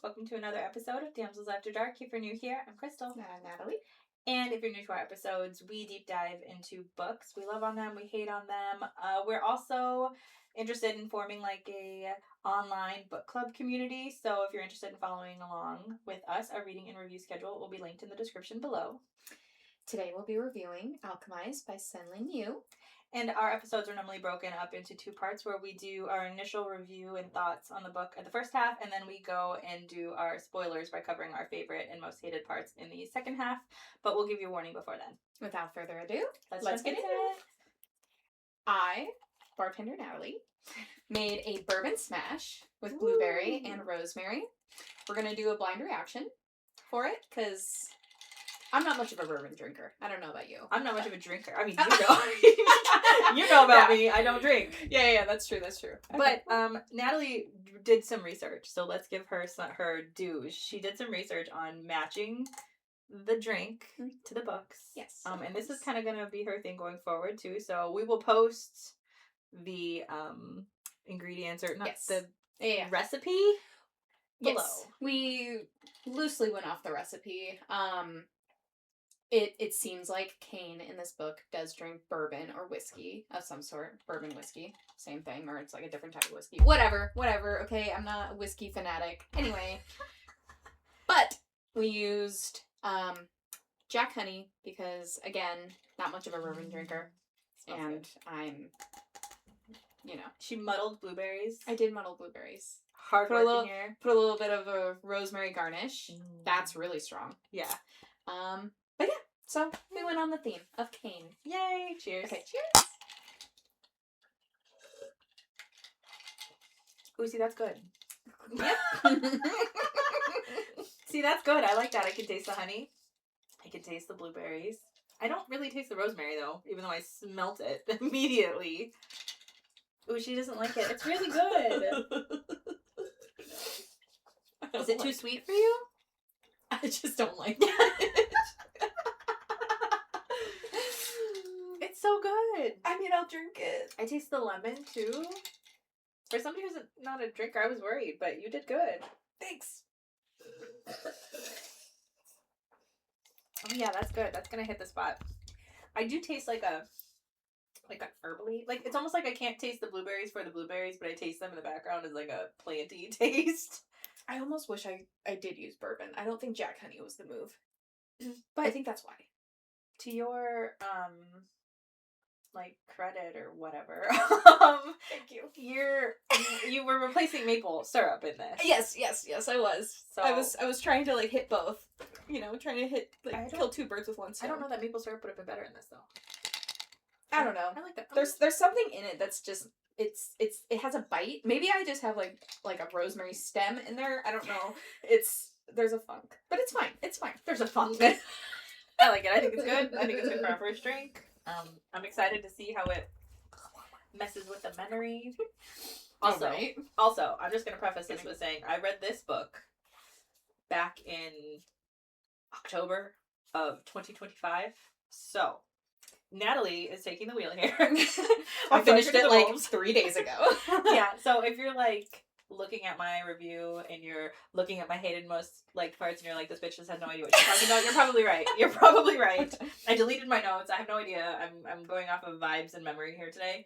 Welcome to another episode of Damsels After Dark. If you're new here, I'm Crystal. And I'm Natalie. And if you're new to our episodes, we deep dive into books. We love on them, we hate on them. We're also interested in forming like a online book club community. So if you're interested in following along with us, our reading and review schedule will be linked in the description below. Today we'll be reviewing Alchemised by SenLinYu. And our episodes are normally broken up into two parts where we do our initial review and thoughts on the book at the first half, and then we go and do our spoilers by covering our favorite and most hated parts in the second half. But we'll give you a warning before then. Without further ado, Let's get into it. I, bartender Natalie, made a bourbon smash with blueberry and rosemary. We're going to do a blind reaction for it because I'm not much of a bourbon drinker. I don't know about you. I'm not much of a drinker. I mean, you know. You know about me. I don't drink. Yeah, that's true. But Natalie did some research, so let's give her her dues. She did some research on matching the drink to the books. Yes. And this is kind of going to be her thing going forward, too. So we will post the ingredients, or not the recipe below. Yes. We loosely went off the recipe. It seems like Kane in this book does drink bourbon or whiskey of some sort. Bourbon whiskey. Same thing, or it's like a different type of whiskey. Whatever. Okay, I'm not a whiskey fanatic. Anyway. But we used Jack Honey because, again, not much of a bourbon drinker. And I'm, She muddled blueberries. I did muddle blueberries. Hard work in here. Put a little bit of a rosemary garnish. That's really strong. Yeah. But yeah, so we went on the theme of Kane. Yay! Cheers. Okay, cheers. Ooh, see, that's good. Yep. See, that's good. I like that. I can taste the honey. I can taste the blueberries. I don't really taste the rosemary, though, even though I smelt it immediately. Ooh, she doesn't like it. It's really good. Is it too sweet for you? I just don't like it. It's so good. I mean, I'll drink it. I taste the lemon, too. For somebody who's not a drinker, I was worried, but you did good. Thanks. Oh, yeah, that's good. That's gonna hit the spot. I do taste like a herbally. Like, it's almost like I can't taste the blueberries for the blueberries, but I taste them in the background as like a planty taste. I almost wish I did use bourbon. I don't think Jack Honey was the move. But I think that's why. To your, like, credit or whatever, Thank you. you were replacing maple syrup in this. Yes, I was. So I was trying to, like, hit both. Trying to hit, kill two birds with one stone. I don't know that maple syrup would have been better in this, though. I don't know. I like that. There's something in it that's just, it has a bite. Maybe I just have, like a rosemary stem in there. I don't know. There's a funk. But it's fine. There's a funk. I like it. I think it's good. I think it's good for our first drink. I'm excited to see how it messes with the memory. Also, I'm just going to preface this with saying I read this book back in October of 2025. So, Natalie is taking the wheel here. I finished it like 3 days ago. Yeah, so if you're like looking at my review and you're looking at my hated most liked parts and you're like, this bitch just has no idea what she's talking about, you're probably right. I deleted my notes. I have no idea. I'm going off of vibes and memory here today.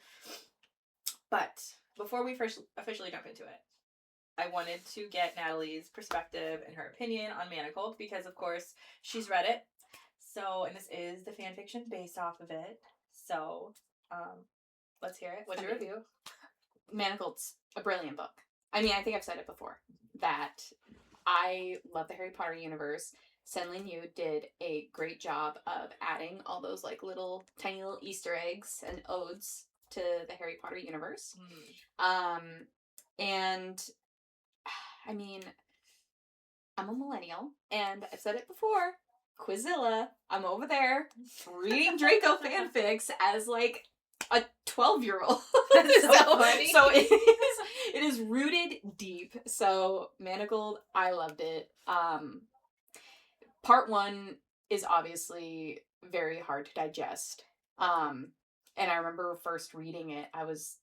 But before we first officially jump into it, I wanted to get Natalie's perspective and her opinion on Manacled because, of course, she's read it. So, and this is the fan fiction based off of it. So, let's hear it. What's your review? Manacled's a brilliant book. I mean, I think I've said it before, that I love the Harry Potter universe. SenLinYu did a great job of adding all those, like, tiny little Easter eggs and odes to the Harry Potter universe. And, I mean, I'm a millennial, and I've said it before, Quizilla, I'm over there reading Draco fanfics as, like, a 12-year-old. That's so funny. So it is rooted deep. So Manacled, I loved it. Part 1 is obviously very hard to digest. And I remember first reading it, I was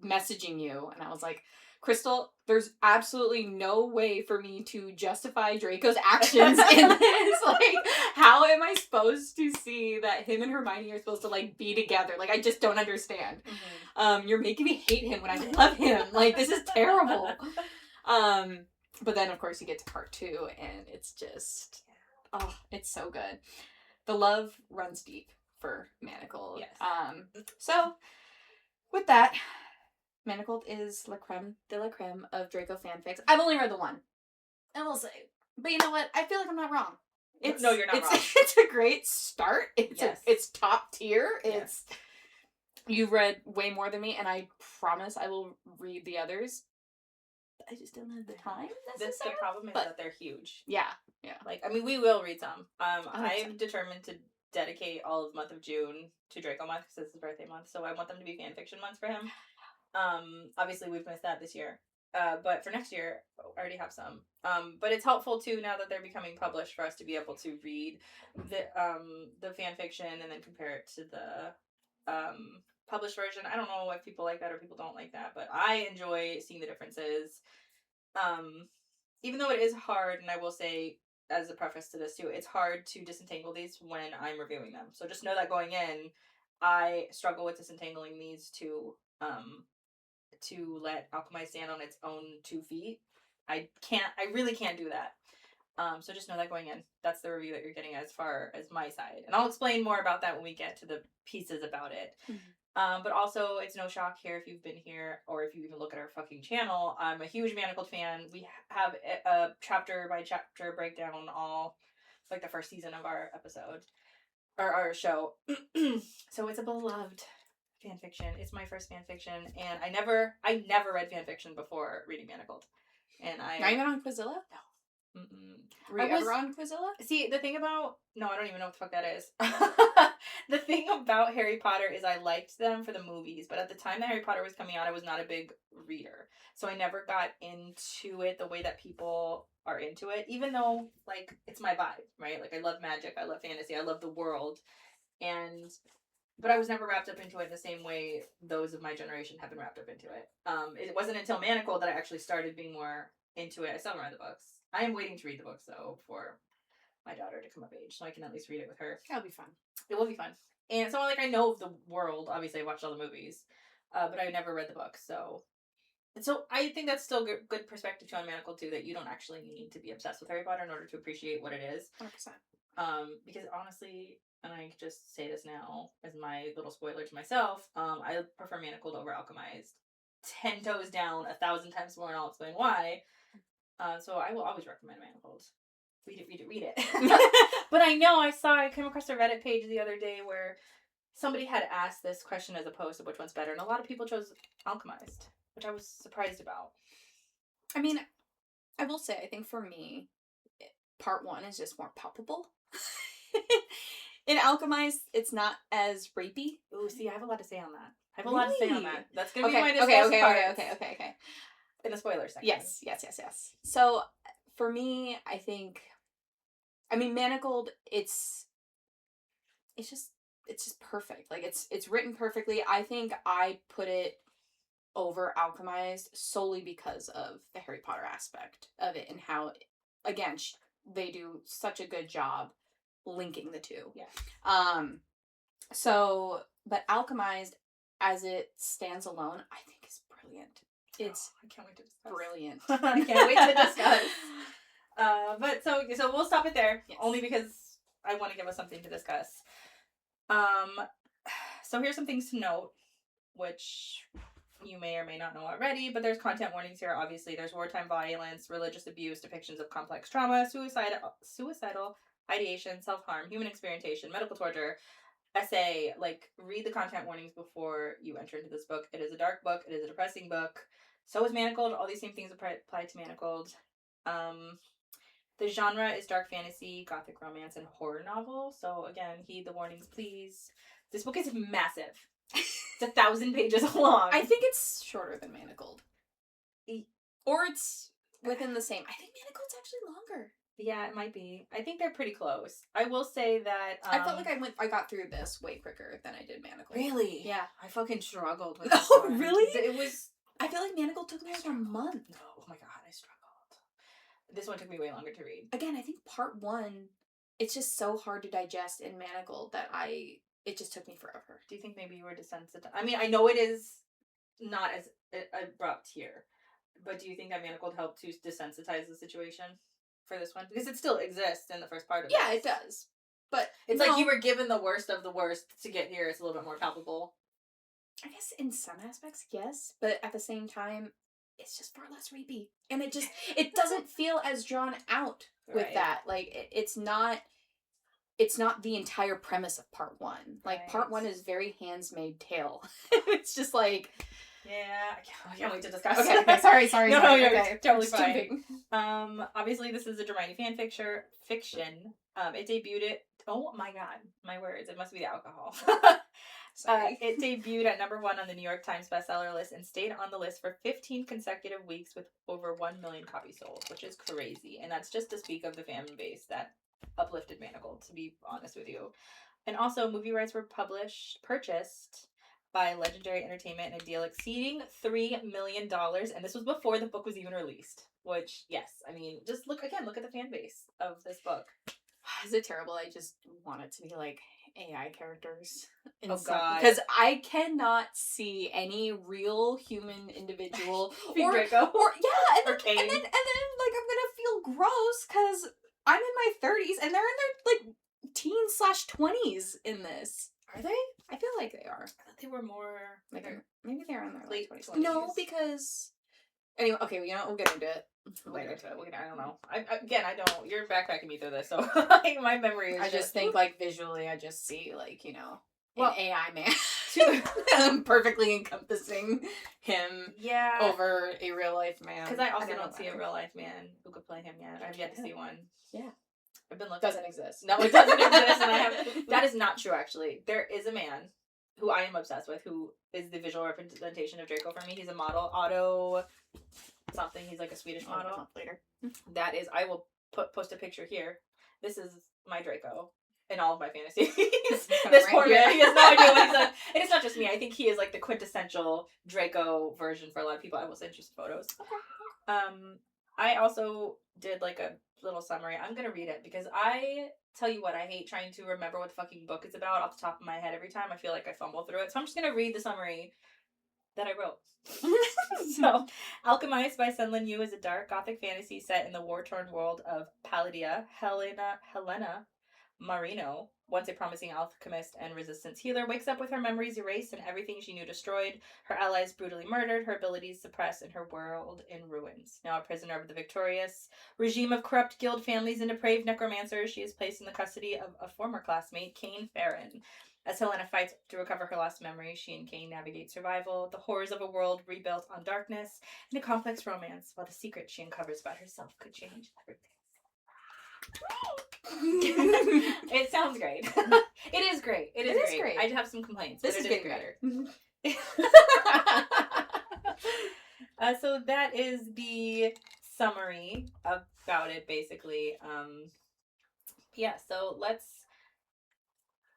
messaging you and I was like, Crystal, there's absolutely no way for me to justify Draco's actions in this. Like, how am I supposed to see that him and Hermione are supposed to, like, be together? Like, I just don't understand. You're making me hate him when I love him. Like, this is terrible. But then, of course, you get to part 2, and it's just, oh, it's so good. The love runs deep for Manacled. Yes. So, with that, Manacled is la creme de la creme of Draco fanfics. I've only read the one, I will say. But you know what? I feel like I'm not wrong. No, you're not wrong. It's a great start. It's top tier. You've read way more than me, and I promise I will read the others. I just don't have the time necessarily. The problem is that they're huge. Yeah. Like, I mean, we will read some. I'm determined to dedicate all of the month of June to Draco month because it's his birthday month, so I want them to be fanfiction months for him. Obviously we've missed that this year. But for next year, I already have some. But it's helpful too now that they're becoming published for us to be able to read the fan fiction and then compare it to the published version. I don't know if people like that or people don't like that, but I enjoy seeing the differences. Even though it is hard, and I will say as a preface to this too, it's hard to disentangle these when I'm reviewing them. So just know that going in, I struggle with disentangling these to let Alchemised stand on its own 2 feet. I really can't do that. So just know that going in, that's the review that you're getting as far as my side. And I'll explain more about that when we get to the pieces about it. But also, it's no shock here if you've been here, or if you even look at our fucking channel. I'm a huge Manacled fan. We have a chapter by chapter breakdown on all, like, the first season of our episode, or our show. So it's a beloved fanfiction. It's my first fanfiction, and I never read fanfiction before reading Manacled. And Not even on Quizilla? No. Were you ever on Quizilla? See, the thing about... No, I don't even know what the fuck that is. The thing about Harry Potter is I liked them for the movies, but at the time that Harry Potter was coming out, I was not a big reader. So I never got into it the way that people are into it, even though, like, it's my vibe, right? Like, I love magic, I love fantasy, I love the world, but I was never wrapped up into it in the same way those of my generation have been wrapped up into it. It wasn't until Manacled that I actually started being more into it. I still haven't read the books. I am waiting to read the books, though, for my daughter to come of age, so I can at least read it with her. That'll be fun. It will be fun. And so, like, I know of the world. Obviously, I watched all the movies, but I never read the books, so... And so, I think that's still good perspective, too, on Manacled, too, that you don't actually need to be obsessed with Harry Potter in order to appreciate what it is. 100%. Because, honestly, and I just say this now as my little spoiler to myself, I prefer Manacled over Alchemised. 10 toes down, 1,000 times more, and I'll explain why. So I will always recommend Manacled. Read it. But I came across a Reddit page the other day where somebody had asked this question as a post of which one's better, and a lot of people chose Alchemised, which I was surprised about. I mean, I will say, I think for me, part 1 is just more palpable. In Alchemised, it's not as rapey. Ooh, see, I have a lot to say on that. That's going to be my discussion part. Okay. In the spoiler section. Yes. So, for me, I mean, Manacled, it's just perfect. Like, it's written perfectly. I think I put it over Alchemised solely because of the Harry Potter aspect of it and how, again, they do such a good job linking the two. Yeah. So, but Alchemised, as it stands alone, I think is brilliant. It's I can't wait to discuss. Brilliant. I can't wait to discuss. But so we'll stop it there. Yes. Only because I want to give us something to discuss. So here's some things to note, which you may or may not know already, but there's content warnings here. Obviously, there's wartime violence, religious abuse, depictions of complex trauma, suicidal ideation, self-harm, human experimentation, medical torture, essay. Like, read the content warnings before you enter into this book. It is a dark book. It is a depressing book. So is Manacled. All these same things apply to Manacled. The genre is dark fantasy, gothic romance, and horror novel. So again, heed the warnings, please. This book is massive. It's 1,000 pages long. I think it's shorter than Manacled. Or it's within the same. I think Manacled's actually longer. Yeah, it might be. I think they're pretty close. I will say that... I felt like I got through this way quicker than I did Manacled. Really? Yeah. I fucking struggled with this Oh, one. really? It was... I feel like Manacled took me like a month. No, oh my god, I struggled. This one took me way longer to read. Again, I think part 1, it's just so hard to digest in Manacled that it just took me forever. Do you think maybe you were desensitized? I mean, I know it is not as abrupt here, but do you think that Manacled helped to desensitize the situation for this one? Because it still exists in the first part of it. Yeah, it does. But it's like you were given the worst of the worst to get here. It's a little bit more palpable. I guess in some aspects, yes. But at the same time, it's just far less rapey. And it doesn't feel as drawn out with that. Like, it's not the entire premise of part 1. Like, part 1 is very Handmaid's Tale. It's just like... Yeah, I can't wait to discuss. Okay, sorry. No, you're okay. totally fine. Obviously, this is a Hermione fiction. It debuted oh my god, my words. It must be the alcohol. It debuted at number 1 on the New York Times bestseller list and stayed on the list for 15 consecutive weeks with over 1 million copies sold, which is crazy. And that's just to speak of the fan base that uplifted Manacled, to be honest with you. And also, movie rights were purchased by Legendary Entertainment in a deal exceeding $3 million. And this was before the book was even released. Which, yes, I mean, just look at the fan base of this book. Is it terrible? I just want it to be like AI characters. God. Because I cannot see any real human individual or Draco. And then like I'm gonna feel gross because I'm in my 30s and they're in their like teens/20s in this. Are they? I feel like they are. I thought they were more like maybe they're in their late 20s. 20s. No, because anyway, okay, you know, we'll get into it. I don't know. I don't. You're backpacking me through this, so my memory is. I just think like visually, I just see like an AI man, perfectly encompassing him. Yeah. Over a real life man. Because I also don't see a real life man who could play him yet. I've yet to see one. Yeah. I've been looking. Doesn't exist. No, it doesn't exist, and I have. That is not true. Actually, there is a man who I am obsessed with, who is the visual representation of Draco for me. He's a model, Otto something. He's like a Swedish model. Later. That is, I will post a picture here. This is my Draco in all of my fantasies. This poor man, he has no idea what he's done. And it's not just me. I think he is like the quintessential Draco version for a lot of people. I will send you some photos. Okay. I also did like a little summary. I'm gonna read it because I tell you what, I hate trying to remember what the fucking book is about off the top of my head every time. I feel like I fumble through it. So I'm just gonna read the summary that I wrote. So, Alchemised by SenLinYu is a dark gothic fantasy set in the war-torn world of Palladia. Helena Marino, once a promising alchemist and resistance healer, wakes up with her memories erased and everything she knew destroyed, her allies brutally murdered, her abilities suppressed, and her world in ruins. Now a prisoner of the victorious regime of corrupt guild families and depraved necromancers, she is placed in the custody of a former classmate, Kane Farron. As Helena fights to recover her lost memories, she and Kane navigate survival, the horrors of a world rebuilt on darkness, and a complex romance, while the secret she uncovers about herself could change everything. It sounds great. It is great. It is great. I have some complaints. This is getting better. So that is the summary about it, basically. Yeah, so let's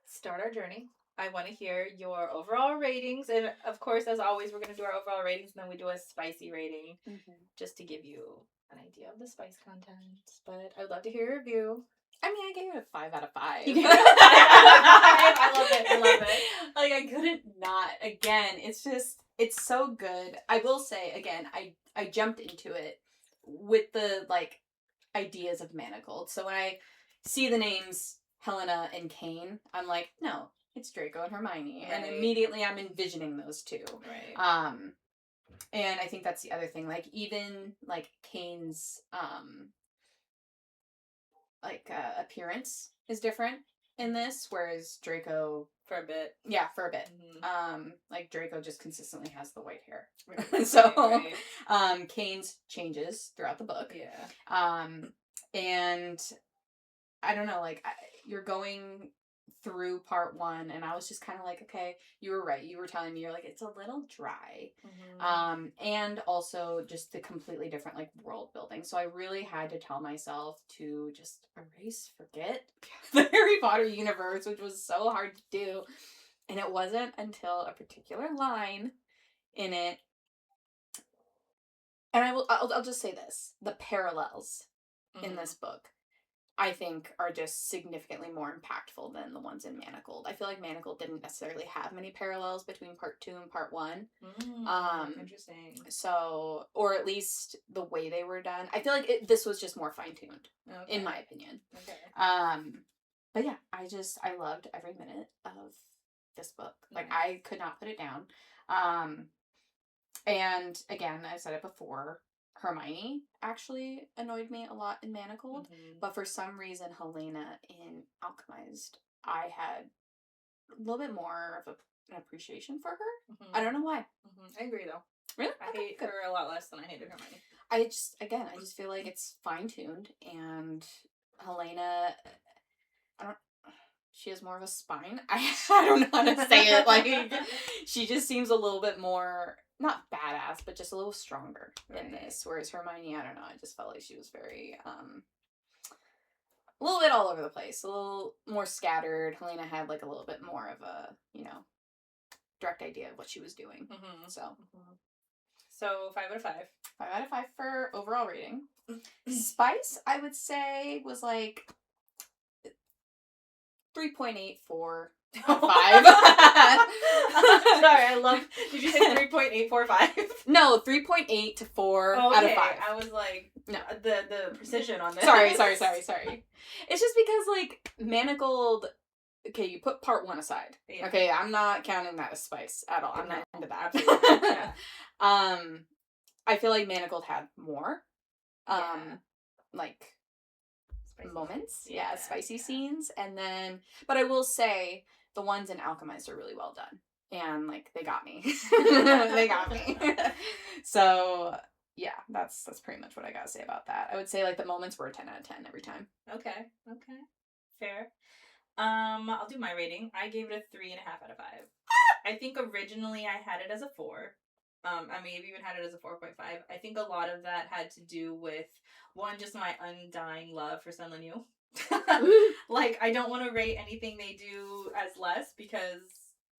start our journey. I want to hear your overall ratings, and of course, as always, we're going to do our overall ratings, and then we do a spicy rating, just to give you an idea of the spice content. But I would love to hear your review. I mean, I gave it a 5 out of 5. You gave it a 5 out of 5. I love it. Like, I couldn't not. Again, it's so good. I will say, again, I jumped into it with the, like, ideas of Manacled. So when I see the names Helena and Kane, I'm like, no, it's Draco and Hermione. Right. And immediately I'm envisioning those two. Right. And I think that's the other thing. Like, even, like, Kane's, appearance is different in this, whereas Draco... For a bit. Yeah, for a bit. Mm-hmm. Like, Draco just consistently has the white hair. Right. So, right. Kane's changes throughout the book. Yeah. And I don't know, like, you're going through part 1, and I was just kind of like, okay, you were right. You were telling me, you're like, it's a little dry. Mm-hmm. And also just the completely different, like, world building. So I really had to tell myself to just forget the Harry Potter universe, which was so hard to do. And it wasn't until a particular line in it And I'll just say this. The parallels in this book, I think, are just significantly more impactful than the ones in Manacled. I feel like Manacled didn't necessarily have many parallels between part 2 and part 1. Interesting. So, or at least the way they were done. I feel like this was just more fine-tuned, in my opinion. Okay. But yeah, I loved every minute of this book. Like, I could not put it down. And again, I said it before, Hermione actually annoyed me a lot in Manacled, but for some reason, Helena in Alchemized, I had a little bit more of an appreciation for her. I don't know why. I agree, though. Really? I hate her a lot less than I hated Hermione. I just feel like it's fine-tuned, and Helena, she has more of a spine. I don't know how to say it. Like, she just seems a little bit more, not badass, but just a little stronger in this. Whereas Hermione, I don't know, I just felt like she was very, a little bit all over the place. A little more scattered. Helena had, like, a little bit more of a, direct idea of what she was doing. So 5 out of 5. 5 out of 5 for overall rating. Spice, I would say, was like 3.84 out of 5. Sorry, I love. Did you say 3.845? No, 3.8 to 4 out of 5. I was like, no, the precision on this. Sorry. It's just because, like, Manacled. Okay, you put part 1 aside. Yeah. Okay, I'm not counting that as Spice at all. I'm not into that. Absolutely. Yeah. I feel like Manacled had more, like, spicy moments. Yeah, spicy scenes. And then, but I will say, the ones in Alchemized are really well done. And, like, they got me. They got me. So, yeah, that's pretty much what I gotta say about that. I would say, like, the moments were a 10 out of 10 every time. Okay. Fair. I'll do my rating. I gave it a 3.5 out of 5. I think originally I had it as a 4. I may have even had it as a 4.5. I think a lot of that had to do with, one, just my undying love for SenLinYu. Like, I don't want to rate anything they do as less because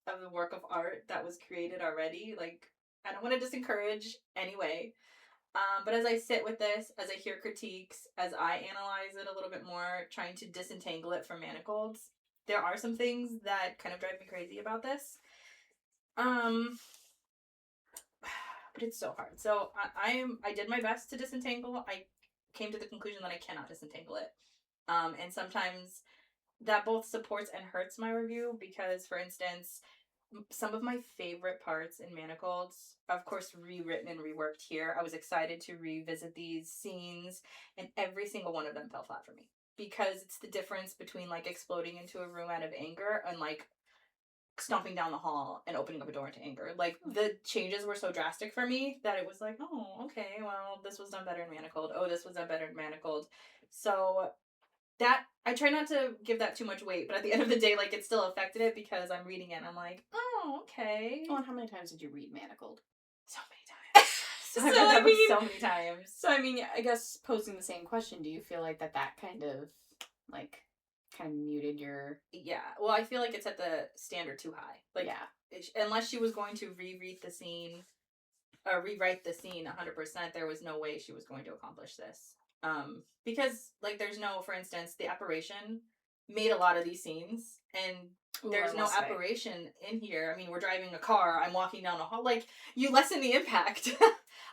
of the work of art that was created already. Like, I don't want to discourage anyway. But as I sit with this, as I hear critiques, as I analyze it a little bit more, trying to disentangle it from Manacled, there are some things that kind of drive me crazy about this. But it's so hard. So I did my best to disentangle. I came to the conclusion that I cannot disentangle it. And sometimes that both supports and hurts my review because, for instance, some of my favorite parts in Manacled, of course, rewritten and reworked here. I was excited to revisit these scenes, and every single one of them fell flat for me. Because it's the difference between, like, exploding into a room out of anger and, like, stomping down the hall and opening up a door into anger. Like, the changes were so drastic for me that it was like, oh, okay, well, this was done better in Manacled. Oh, this was done better in Manacled. So that, I try not to give that too much weight, but at the end of the day, like, it still affected it because I'm reading it and I'm like, oh, okay. Oh, and how many times did you read Manacled? So many times. So many times. So, I mean, I guess posing the same question, do you feel like that kind of, like, muted your... Yeah, well, I feel like it's at the standard too high. Like, yeah. Unless she was going to rewrite the scene 100%, there was no way she was going to accomplish this. Because, like, there's no, for instance, the apparition made a lot of these scenes, and there's no apparition in here. I mean, we're driving a car, I'm walking down a hall, like, you lessen the impact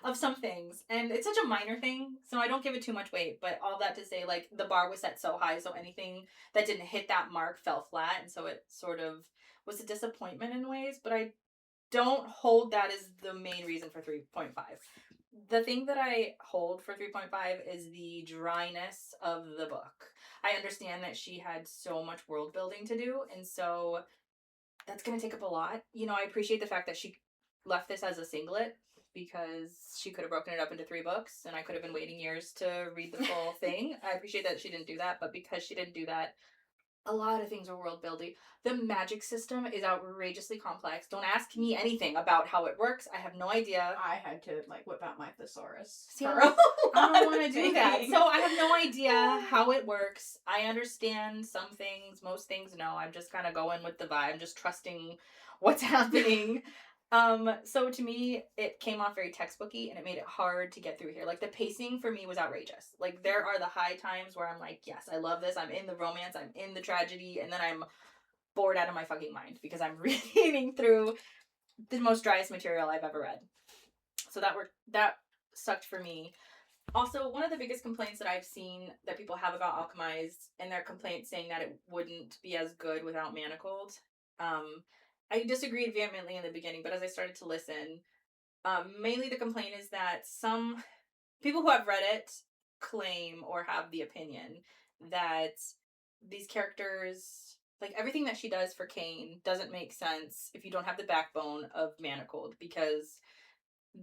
of some things, and it's such a minor thing, so I don't give it too much weight, but all that to say, like, the bar was set so high, so anything that didn't hit that mark fell flat, and so it sort of was a disappointment in ways, but I don't hold that as the main reason for 3.5. The thing that I hold for 3.5 is the dryness of the book. I understand that she had so much world building to do, and so that's going to take up a lot. You know, I appreciate the fact that she left this as a singlet because she could have broken it up into 3 books, and I could have been waiting years to read the full thing. I appreciate that she didn't do that, but because she didn't do that, a lot of things are world building. The magic system is outrageously complex. Don't ask me anything about how it works. I have no idea. I had to, like, whip out my thesaurus. See, I don't want to do that. So I have no idea how it works. I understand some things, most things no. I'm just kind of going with the vibe. I'm just trusting what's happening. So to me, it came off very textbooky and it made it hard to get through here. Like the pacing for me was outrageous. Like there are the high times where I'm like, yes, I love this. I'm in the romance, I'm in the tragedy, and then I'm bored out of my fucking mind because I'm reading through the most driest material I've ever read. So that sucked for me. Also, one of the biggest complaints that I've seen that people have about Alchemized, and their complaints saying that it wouldn't be as good without Manacled. I disagreed vehemently in the beginning, but as I started to listen, mainly the complaint is that some people who have read it claim or have the opinion that these characters, like everything that she does for Cain, doesn't make sense if you don't have the backbone of Manacled, because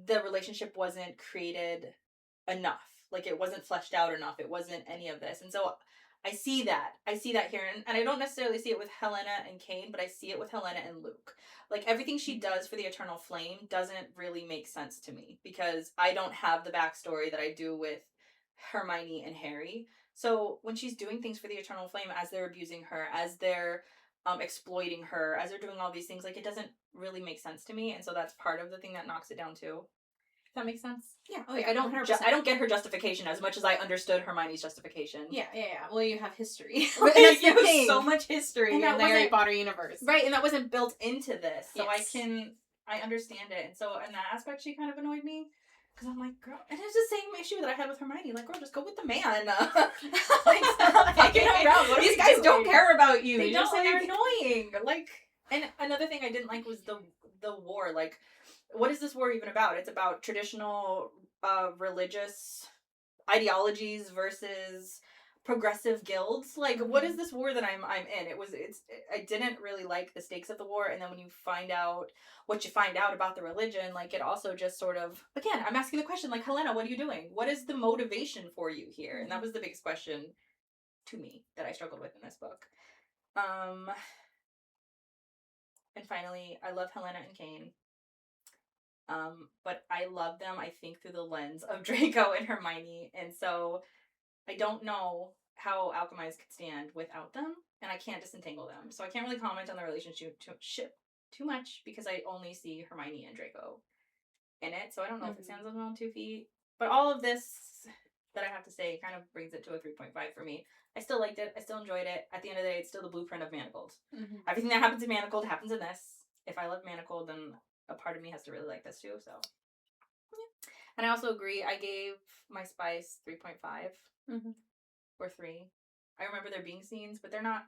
the relationship wasn't created enough. Like it wasn't fleshed out enough. It wasn't any of this. And so I see that. I see that here. And I don't necessarily see it with Helena and Cain, but I see it with Helena and Luke. Like everything she does for the Eternal Flame doesn't really make sense to me because I don't have the backstory that I do with Hermione and Harry. So when she's doing things for the Eternal Flame, as they're abusing her, as they're exploiting her, as they're doing all these things, like it doesn't really make sense to me. And so that's part of the thing that knocks it down too. That makes sense. Yeah. Oh, like yeah. I don't get her justification as much as I understood Hermione's justification. Yeah. Well, you have history. Right? That's you the have thing. so much history in the Harry Potter universe, right? And that wasn't built into this, so yes. I understand it. And so in that aspect, she kind of annoyed me because I'm like, girl, and it's the same issue that I had with Hermione. Like, girl, just go with the man. Like, stop fucking around. What These guys don't care about you. They don't. Like... They're annoying. Like, and another thing I didn't like was the war. Like, what is this war even about? It's about traditional religious ideologies versus progressive guilds. Like, what is this war that I'm in? I didn't really like the stakes of the war, and then when you find out what you find out about the religion, like it also just sort of, again, I'm asking the question, like, Helena, what are you doing? What is the motivation for you here? And that was the biggest question to me that I struggled with in this book. And finally, I love Helena and Cain. But I love them, I think, through the lens of Draco and Hermione, and so I don't know how Alchemized could stand without them, and I can't disentangle them. So I can't really comment on the relationship too much because I only see Hermione and Draco in it, so I don't know if it stands on 2 feet. But all of this that I have to say kind of brings it to a 3.5 for me. I still liked it. I still enjoyed it. At the end of the day, it's still the blueprint of Manacled. Mm-hmm. Everything that happens in Manacled happens in this. If I love Manacled, then a part of me has to really like this too, so. Yeah. And I also agree, I gave my spice 3.5. Mm-hmm. Or 3. I remember there being scenes, but they're not,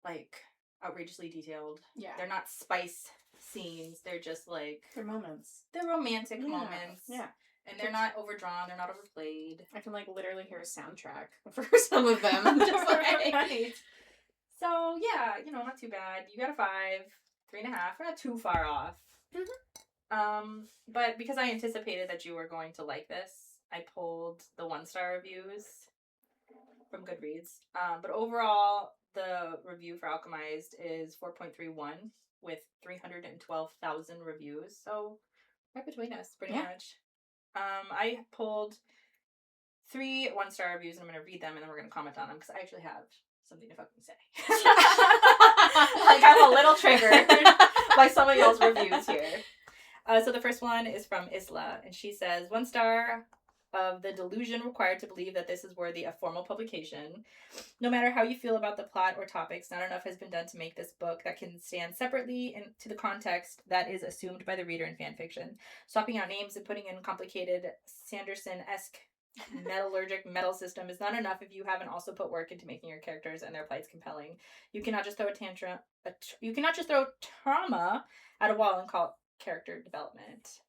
like, outrageously detailed. Yeah. They're not spice scenes. They're just, like... They're moments. They're romantic moments. Yeah. And they're not overdrawn. They're not overplayed. I can, like, literally hear a soundtrack for some of them. Just like... Right. So, yeah, you know, not too bad. You got a 5, 3.5. We're not too far off. Mm-hmm. But because I anticipated that you were going to like this, I pulled the 1-star reviews from Goodreads. But overall, the review for Alchemized is 4.31 with 312,000 reviews. So right between us, pretty much. I pulled 3 1-star reviews, and I'm going to read them, and then we're going to comment on them, because I actually have something to fucking say. Like, I'm a little triggered by some of y'all's reviews here. So the first one is from Isla, and she says, 1 star of the delusion required to believe that this is worthy of formal publication. No matter how you feel about the plot or topics, not enough has been done to make this book that can stand separately into the context that is assumed by the reader in fanfiction. Swapping out names and putting in complicated Sanderson-esque metallurgic metal system is not enough if you haven't also put work into making your characters and their plights compelling. You cannot just throw trauma at a wall and call it character development.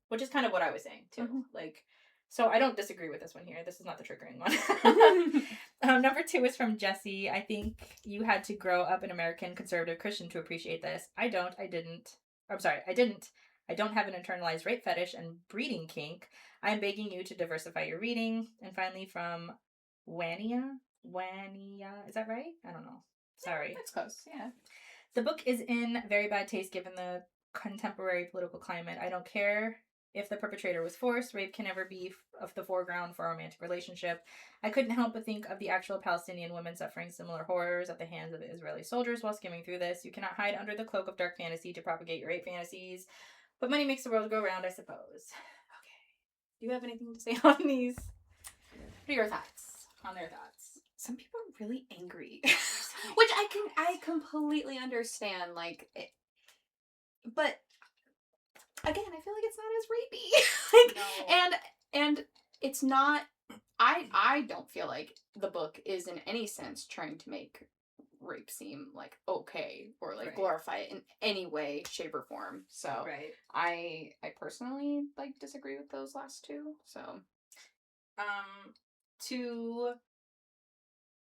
Which is kind of what I was saying too. Mm-hmm. Like, so I don't disagree with this one here. This is not the triggering one. Number 2 is from Jessie. I think you had to grow up an American conservative Christian to appreciate this. I didn't. I don't have an internalized rape fetish and breeding kink. I'm begging you to diversify your reading. And finally from Wania, is that right? I don't know. Sorry. Yeah, that's close, yeah. The book is in very bad taste given the contemporary political climate. I don't care If the perpetrator was forced, rape can never be of the foreground for a romantic relationship. I couldn't help but think of the actual Palestinian women suffering similar horrors at the hands of Israeli soldiers while skimming through this. You cannot hide under the cloak of dark fantasy to propagate your rape fantasies, but money makes the world go round, I suppose. Okay. Do you have anything to say on these? What are your thoughts on their thoughts? Some people are really angry, which I completely understand. Like, but again, I feel like it's not as rapey. No. And it's not. I don't feel like the book is in any sense trying to make rape seem like okay or like glorify it in any way, shape, or form. So I personally like disagree with those last two. So to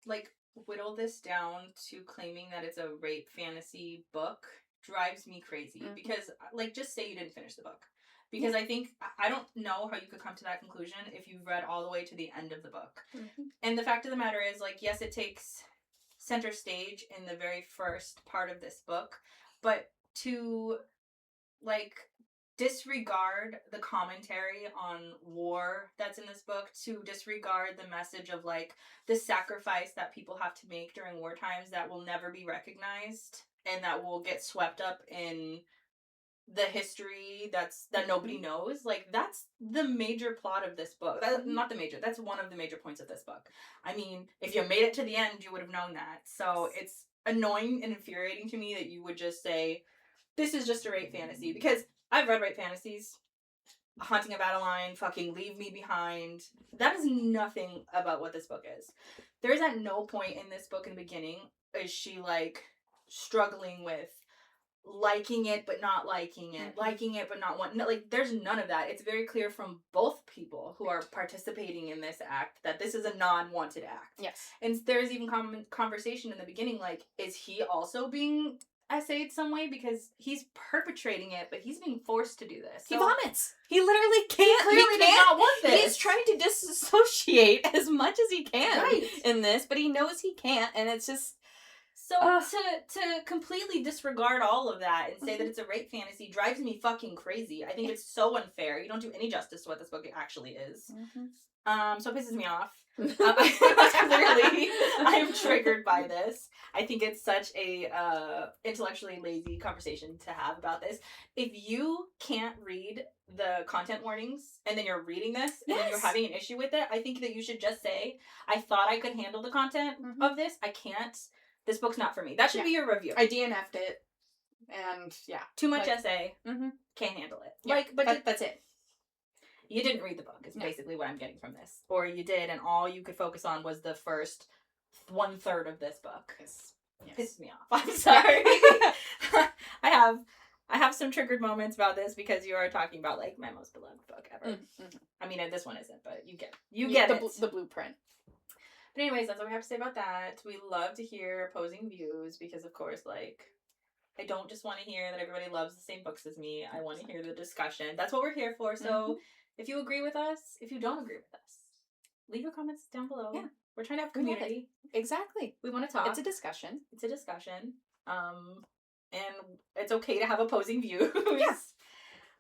like whittle this down to claiming that it's a rape fantasy book drives me crazy because like just say you didn't finish the book. Because I think, I don't know how you could come to that conclusion if you've read all the way to the end of the book. And the fact of the matter is, like, yes, it takes center stage in the very first part of this book, but to, like, disregard the commentary on war that's in this book, to disregard the message of, like, the sacrifice that people have to make during war times that will never be recognized and that will get swept up in the history that nobody knows, like that's the major plot of this book. That's one of the major points of this book. I mean, if you made it to the end, you would have known that. So it's annoying and infuriating to me that you would just say, this is just a rape fantasy, because I've read rape fantasies. Haunting of Adeline, fucking Leave Me Behind. That is nothing about what this book is. There is at no point in this book in the beginning is she like struggling with liking it but not liking it, liking it but not wanting. No, like there's none of that. It's very clear from both people who are participating in this act that this is a non-wanted act. Yes. And there's even conversation in the beginning like, is he also being essayed some way because he's perpetrating it, but he's being forced to do this. So he vomits. He literally can't. He clearly does not want this. He's trying to disassociate as much as he can in this, but he knows he can't, and it's just. So to completely disregard all of that and say that it's a rape fantasy drives me fucking crazy. I think it's so unfair. You don't do any justice to what this book actually is. So it pisses me off. Clearly, I'm triggered by this. I think it's such a intellectually lazy conversation to have about this. If you can't read the content warnings and then you're reading this and then you're having an issue with it, I think that you should just say, I thought I could handle the content of this. I can't. This book's not for me. That should be your review. I DNF'd it. And too much essay. Can't handle it. Yeah, but that's it. You didn't read the book is basically what I'm getting from this. Or you did and all you could focus on was the first 1/3 of this book. Yes. Pisses me off. I'm sorry. I have some triggered moments about this because you are talking about like my most beloved book ever. I mean, this one isn't, but you get the blueprint. But anyways, that's what we have to say about that. We love to hear opposing views because, of course, like, I don't just want to hear that everybody loves the same books as me. I want to hear the discussion. That's what we're here for. So if you agree with us, if you don't agree with us, leave your comments down below. Yeah. We're trying to have community. Exactly. We want to talk. It's a discussion. And it's okay to have opposing views. Yeah.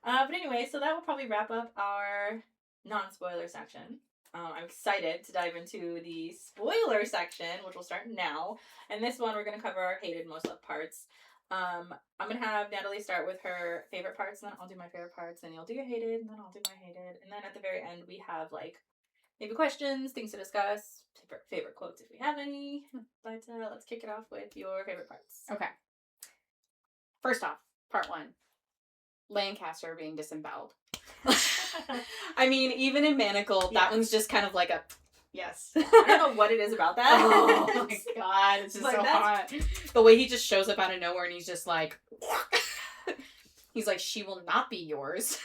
But anyway, so that will probably wrap up our non-spoiler section. I'm excited to dive into the spoiler section, which will start now. And this one, we're going to cover our hated, most loved parts. I'm going to have Natalie start with her favorite parts, and then I'll do my favorite parts, and you'll do your hated, and then I'll do my hated. And then at the very end, we have, like, maybe questions, things to discuss, favorite quotes if we have any. But let's kick it off with your favorite parts. Okay. First off, part 1. Lancaster being disemboweled. I mean, even in Manacled, that one's just kind of like a yes. I don't know what it is about that. Oh my god, it's just like, so hot. The way he just shows up out of nowhere and he's just like, he's like, she will not be yours.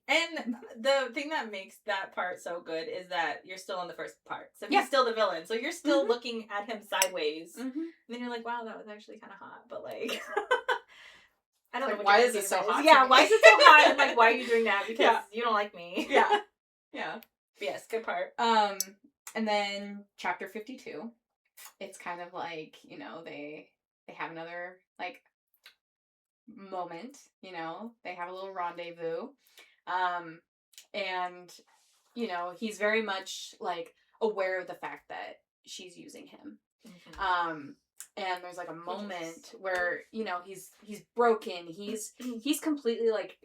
And the thing that makes that part so good is that you're still in the first part. So he's still the villain. So you're still looking at him sideways. And then you're like, wow, that was actually kind of hot. But like... I don't know. Why is it so hot? Yeah, why is it so hot? And like, why are you doing that? Because you don't like me. Yeah. But yes, good part. And then chapter 52. It's kind of like, you know, they have another like moment, you know, they have a little rendezvous. And, you know, he's very much, like, aware of the fact that she's using him. And there's, like, a moment where, you know, he's broken. He's completely, like,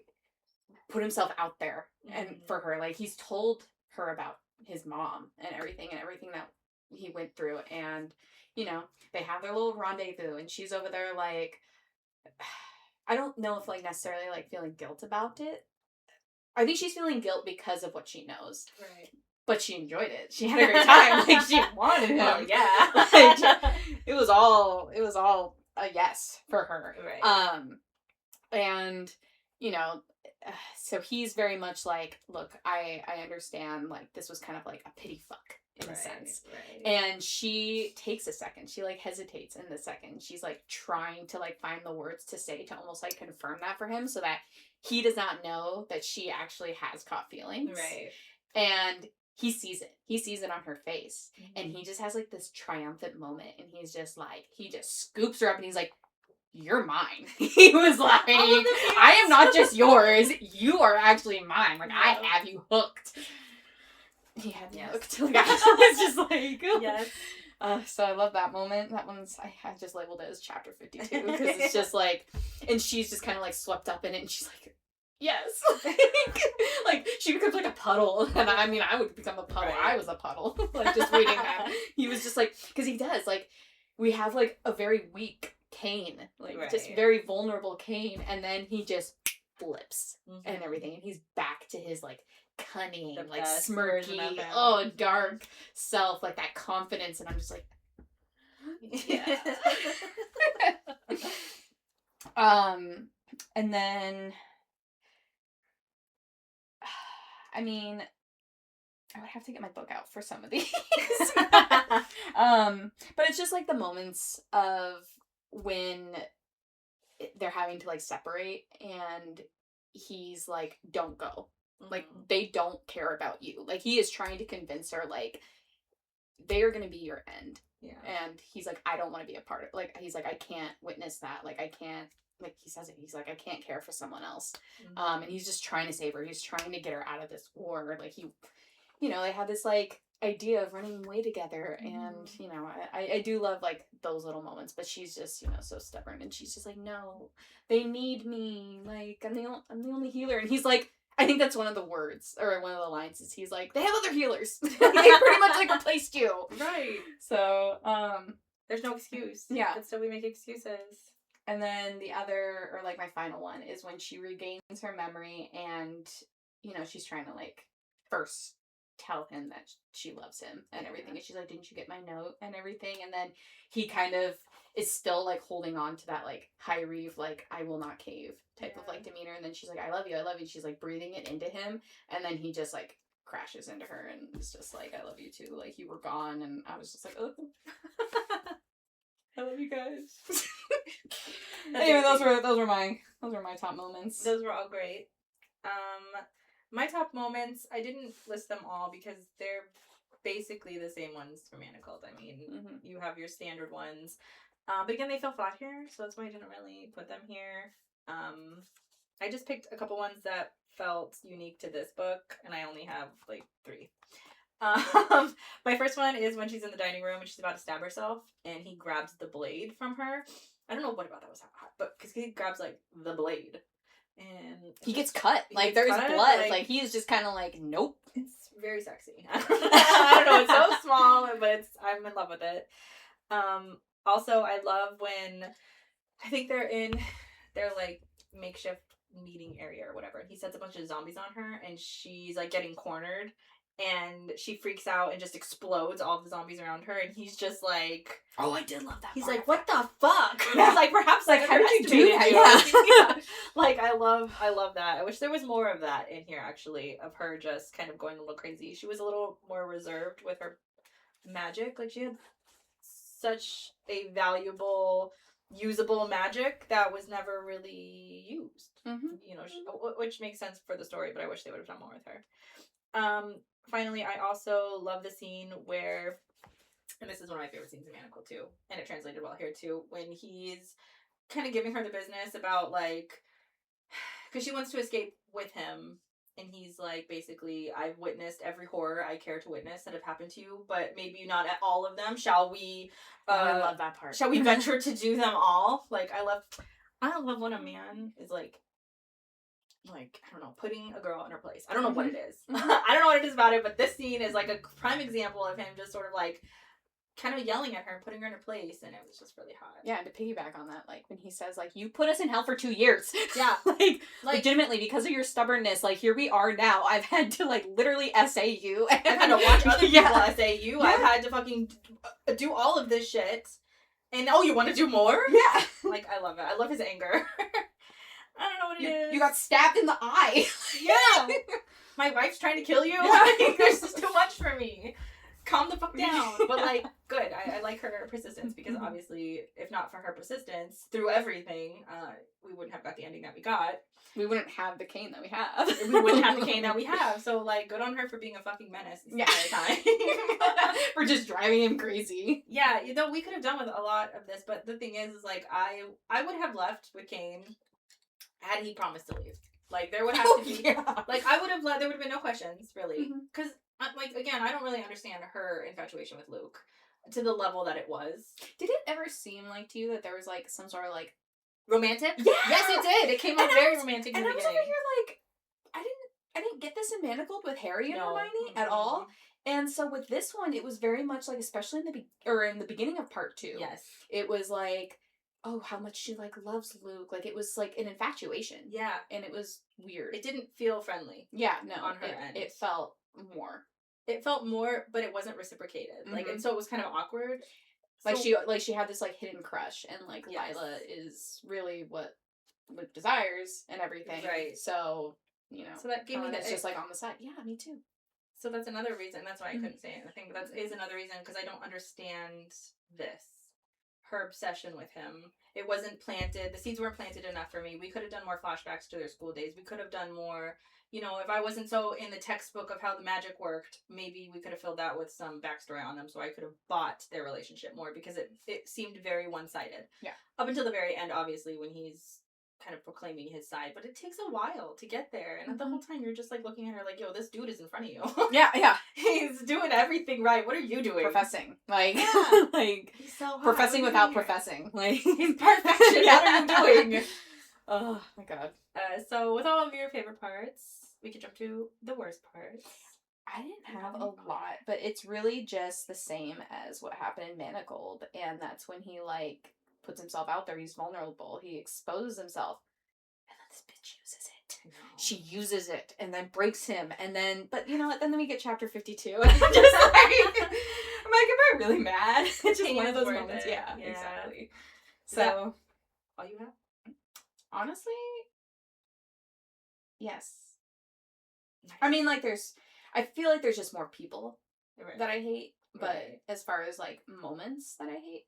put himself out there and for her. Like, he's told her about his mom and everything that he went through. And, you know, they have their little rendezvous, and she's over there, like, I don't know if, like, necessarily, like, feeling guilt about it. I think she's feeling guilt because of what she knows. Right. But she enjoyed it. She had a great time. Like, she wanted him. Oh, yeah. Like, it was all a yes for her. Right. And, you know, so he's very much like, look, I understand, like, this was kind of like a pity fuck in a sense. Right. And she takes a second. She, like, hesitates in the second. She's, like, trying to, like, find the words to say to almost, like, confirm that for him so that he does not know that she actually has caught feelings. Right. And he sees it. He sees it on her face. And he just has, like, this triumphant moment. And he's just, like, he just scoops her up and he's like, you're mine. He was like, I am not just yours. You are actually mine. Like, I have you hooked. He had me hooked. Like, I was just like, yes. So I love that moment. That one's, I just labeled it as chapter 52 because it's just like, and she's just kind of like swept up in it and she's like, yes. Like, she becomes like a puddle. And I mean, I would become a puddle. Right. I was a puddle. Like, just reading that. He was just like, because he does, like, we have like a very weak Cain. Like, just very vulnerable Cain. And then he just flips and everything. And he's back to his, like, cunning, like, smirky, dark self, like, that confidence. And I'm just like, yeah. And then, I mean, I would have to get my book out for some of these. But it's just, like, the moments of when they're having to, like, separate and he's like, don't go. Like, they don't care about you. Like, he is trying to convince her, like, they are going to be your end. Yeah. And he's like, I don't want to be a part of, like, he's like, I can't witness that. Like, I can't, like, he says it, he's like, I can't care for someone else. And he's just trying to save her. He's trying to get her out of this war. Like, he, you know, they had this, like, idea of running away together. And, you know, I do love, like, those little moments. But she's just, you know, so stubborn. And she's just like, no, they need me. Like, I'm the only healer. And he's like, I think that's one of the words, or one of the lines is he's like, they have other healers. They pretty much, like, replaced you. Right. So, there's no excuse. Yeah. But still we make excuses. And then the other, or, like, my final one is when she regains her memory and, you know, she's trying to, like, first tell him that she loves him and everything. And she's like, didn't you get my note and everything? And then he kind of is still, like, holding on to that, like, high reef, like, I will not cave type of, like, demeanor. And then she's like, I love you. She's, like, breathing it into him. And then he just, like, crashes into her and it's just like, I love you too. Like, you were gone. And I was just like, oh. I love you guys. Anyway, those were my top moments. Those were all great. My top moments, I didn't list them all because they're basically the same ones for Manacled. I mean, you have your standard ones. But again, they fell flat here, so that's why I didn't really put them here. I just picked a couple ones that felt unique to this book, and I only have, like, 3. My first one is when she's in the dining room and she's about to stab herself, and he grabs the blade from her. I don't know what about that was hot, but because he grabs, like, the blade. And he gets cut. Like, there's blood. Like, he is just kind of like, nope. It's very sexy. I don't know. It's so small, but I'm in love with it. Also, I love when I think they're in their, like, makeshift meeting area or whatever. And he sets a bunch of zombies on her, and she's, like, getting cornered. And she freaks out and just explodes all the zombies around her. And he's just like... Oh, I did love that He's part. like, what the fuck? He's like, perhaps, like, how did you do that? Yeah. Like, I love that. I wish there was more of that in here, actually, of her just kind of going a little crazy. She was a little more reserved with her magic. Like, she had such a valuable, usable magic that was never really used. You know, which makes sense for the story, but I wish they would have done more with her. Finally, I also love the scene where, and this is one of my favorite scenes in Manacled too, and it translated well here too, when he's kind of giving her the business about, like, because she wants to escape with him, and he's like, basically, I've witnessed every horror I care to witness that have happened to you, but maybe not at all of them. Shall we? I love that part. Shall we venture to do them all? Like, I love when a man is like, I don't know, putting a girl in her place. I don't know what it is. I don't know what it is about it, but this scene is like a prime example of him just sort of like kind of yelling at her and putting her in her place, and it was just really hot. Yeah, and to piggyback on that, like when he says like, you put us in hell for 2 years. Yeah. like legitimately, because of your stubbornness, like here we are now. I've had to like literally essay you. I've had to watch other people yeah. essay you. Yeah. I've had to fucking do all of this shit. And you want to do more? Yeah. Like, I love it. I love his anger. I don't know what it is. You got stabbed in the eye. Yeah. My wife's trying to kill you. Yeah. This is too much for me. Calm the fuck down. But like, good. I like her persistence because obviously, if not for her persistence through everything, we wouldn't have got the ending that we got. We wouldn't have the cane that we have. We wouldn't have the cane that we have. So like, good on her for being a fucking menace this entire time. For just driving him crazy. Yeah, we could have done with a lot of this, but the thing is like, I would have left with Kane had he promised to leave. Like, there would have to be, like, I would have let, there would have been no questions, really. Because, like, again, I don't really understand her infatuation with Luke to the level that it was. Did it ever seem like to you that there was, like, some sort of, like... Romantic? Yeah! Yes, it did! It came out very romantic in the beginning. And I was over here, like, I didn't get this in Manacled with Harry and Hermione at all. And so with this one, it was very much, like, especially in the beginning of part 2. Yes. It was, like... oh, how much she, like, loves Luke. Like, it was, like, an infatuation. Yeah. And it was weird. It didn't feel friendly. Yeah, no. On her end. It felt more. It felt more, but it wasn't reciprocated. Like, and so it was kind of awkward. Like, she had this, like, hidden crush, and, like, Lila is really what Luke desires and everything. Right. So, you know. So that gave me that. It's just, like, on the side. Yeah, me too. So that's another reason. That's why I couldn't say it. I think that is another reason, because I don't understand this. Her obsession with him. It wasn't planted. The seeds weren't planted enough for me. We could have done more flashbacks to their school days. We could have done more, you know, if I wasn't so in the textbook of how the magic worked, maybe we could have filled that with some backstory on them, so I could have bought their relationship more, because it seemed very one-sided. Yeah. Up until the very end, obviously, when he's kind of proclaiming his side, but it takes a while to get there, and the whole time you're just like looking at her like, yo, this dude is in front of you. Yeah. He's doing everything right. What are you doing? Professing. Like, like, he's so hot. professing without professing. Like, he's perfection. What are you doing? Oh my god. So with all of your favorite parts, we could jump to the worst parts. I didn't have a lot, but it's really just the same as what happened in Manacled, and that's when he, like, puts himself out there. He's vulnerable. He exposes himself. And then this bitch uses it. No. She uses it and then breaks him. And then, but you know what? Then we get chapter 52. And I'm just like, am I really mad? It's just one of those moments. Yeah, exactly. So, all you have? Honestly, yes. Nice. I mean, like, I feel like there's just more people that I hate. But as far as, like, moments that I hate,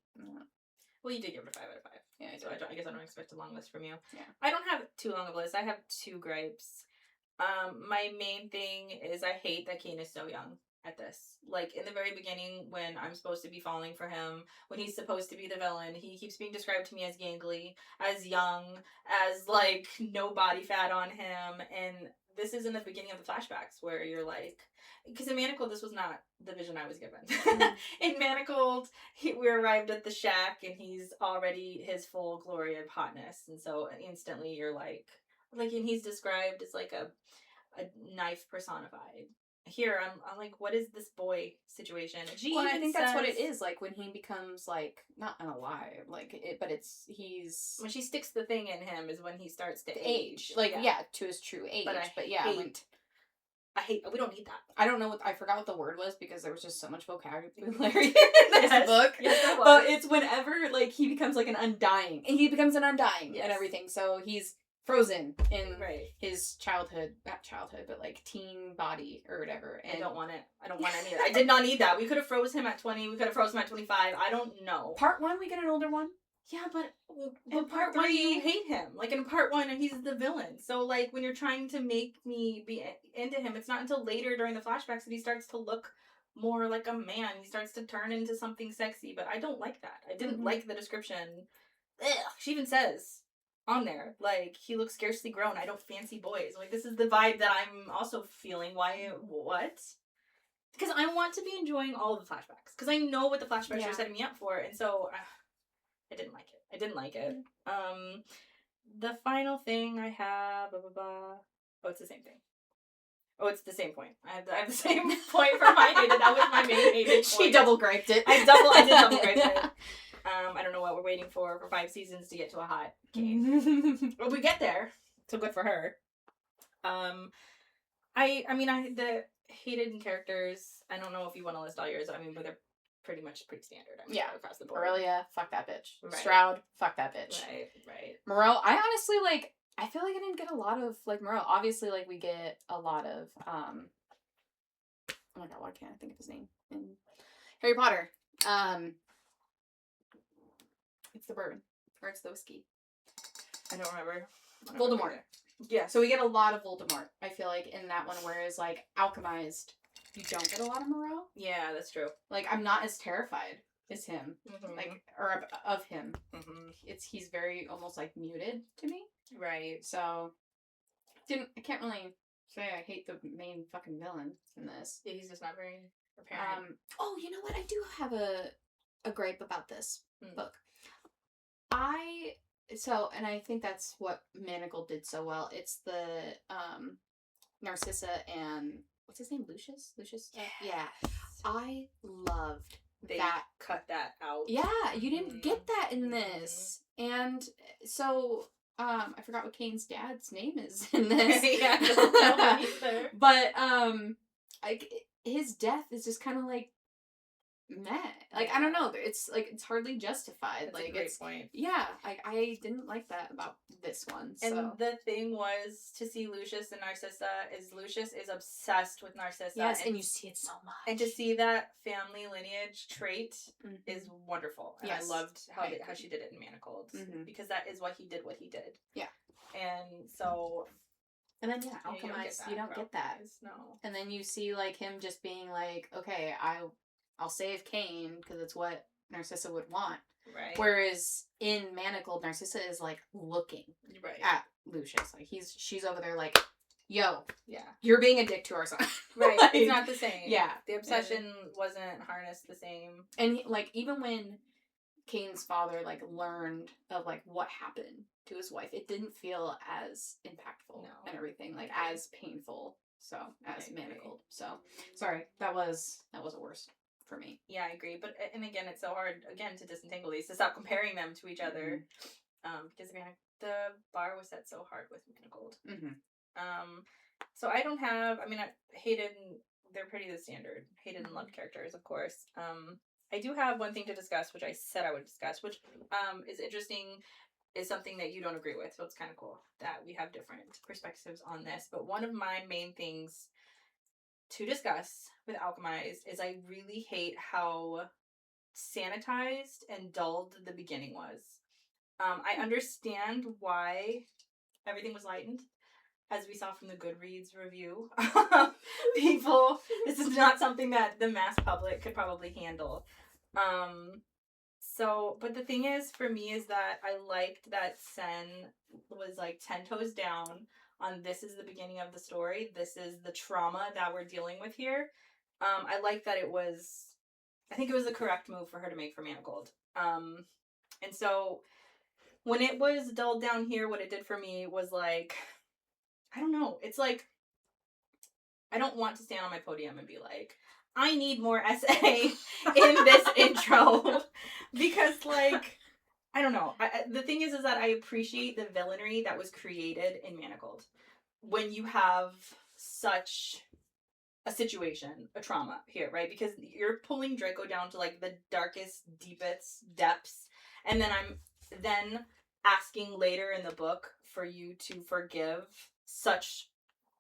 well, you did give it a 5 out of 5. Yeah, so I guess I don't expect a long list from you. Yeah. I don't have too long of a list. I have 2 gripes. My main thing is I hate that Kane is so young at this. Like, in the very beginning, when I'm supposed to be falling for him, when he's supposed to be the villain, he keeps being described to me as gangly, as young, as, like, no body fat on him, and this is in the beginning of the flashbacks where you're like, because in Manacled, this was not the vision I was given. In Manacled, we arrived at the shack, and he's already his full glory of hotness, and so instantly you're like, and he's described as like a knife personified. Here, I'm like, what is this boy situation? And I think that's what it is, like, when he becomes, like, not unalive, like, but he's... when she sticks the thing in him is when he starts to age. Like, to his true age. We don't need that. I don't know I forgot what the word was, because there was just so much vocabulary in this book. Yes, there was. But it's whenever, like, he becomes, like, an undying. And he becomes an undying and everything. So he's frozen in his not childhood, but, like, teen body or whatever. And I don't want it. I don't want any of it. I did not need that. We could have froze him at 20. We could have froze him at 25. I don't know. Part 1, we get an older one. Yeah, but in part 1, you hate him. Like, in part 1, he's the villain. So, like, when you're trying to make me be into him, it's not until later during the flashbacks that he starts to look more like a man. He starts to turn into something sexy, but I don't like that. I didn't like the description. Ugh. She even says, on there. Like, he looks scarcely grown. I don't fancy boys. Like, this is the vibe that I'm also feeling. Why? What? Because I want to be enjoying all of the flashbacks. Because I know what the flashbacks are setting me up for. And so, I didn't like it. The final thing I have, blah, blah, blah. Oh, it's the same thing. Oh, it's the same point. I have the same point for my hated. That was my main hated point. She double griped it. I did double gripe it. I don't know what we're waiting for 5 seasons to get to a hot game. But we get there, so good for her. The hated characters, I don't know if you want to list all yours. I mean, but they're pretty standard. I mean, across the board. Aurelia, fuck that bitch. Right. Stroud, fuck that bitch. Right. Moreau, I honestly, like, I feel like I didn't get a lot of, like, Moreau. Obviously, like, we get a lot of, oh my god, why can't I think of his name? In Harry Potter. It's the bourbon. Or it's the whiskey. I don't remember. Voldemort. Yeah. So we get a lot of Voldemort, I feel like, in that one, whereas, like, Alchemized, you don't get a lot of Moreau. Yeah, that's true. Like, I'm not as terrified as him. Mm-hmm. Like, or of him. Mm-hmm. He's very, almost, like, muted to me. Right. So, I can't really say I hate the main fucking villain in this. Yeah, he's just not very apparent. Oh, you know what? I do have a gripe about this book. And I think that's what Manacled did so well. It's the, Narcissa and, what's his name? Lucius? Lucius? Yeah. I loved they that. Cut that out. Yeah, you didn't get that in this. And so, I forgot what Kane's dad's name is in this. Yeah, I don't know either. But, like, his death is just kind of like, meh. Like, I don't know. It's, like, it's hardly justified. That's like, a great point. Yeah, like, I didn't like that about this one, so. And the thing was, to see Lucius and Narcissa, Lucius is obsessed with Narcissa. Yes, and you see it so much. And to see that family lineage trait is wonderful. And I loved how she did it in Manacled. Because that is why he did what he did. Yeah. And so... And then, Alchemized, you don't get that. No. And then you see, like, him just being like, okay, I'll save Kane, because it's what Narcissa would want. Right. Whereas in Manacled, Narcissa is, like, looking at Lucius. Like, she's over there like, yo, you're being a dick to our son. Right. Like, it's not the same. Yeah. The obsession wasn't harnessed the same. And, like, even when Kane's father, like, learned of, like, what happened to his wife, it didn't feel as impactful and everything, like, as painful, so, as Manacled. So, sorry, that was a worst for me. Yeah, I agree. But, and again, it's so hard, again, to disentangle these, to stop comparing them to each other. Because, the bar was set so hard with Manacled. So I don't have, hated, they're pretty the standard. Hated and loved characters, of course. I do have one thing to discuss, which I said I would discuss, which is interesting, is something that you don't agree with. So it's kind of cool that we have different perspectives on this. But one of my main things to discuss with Alchemized is I really hate how sanitized and dulled the beginning was. I understand why everything was lightened, as we saw from the Goodreads review. People, this is not something that the mass public could probably handle. But the thing is, for me, is that I liked that Sen was like 10 toes down on this is the beginning of the story. This is the trauma that we're dealing with here. I like that I think it was the correct move for her to make for Manacled. And so when it was dulled down here, what it did for me was like, I don't know. It's like, I don't want to stand on my podium and be like, I need more SA in this intro. Because, like, I don't know. The thing is that I appreciate the villainy that was created in Manacled. When you have such a situation, a trauma here, right? Because you're pulling Draco down to, like, the darkest, deepest depths. And then I'm then asking later in the book for you to forgive such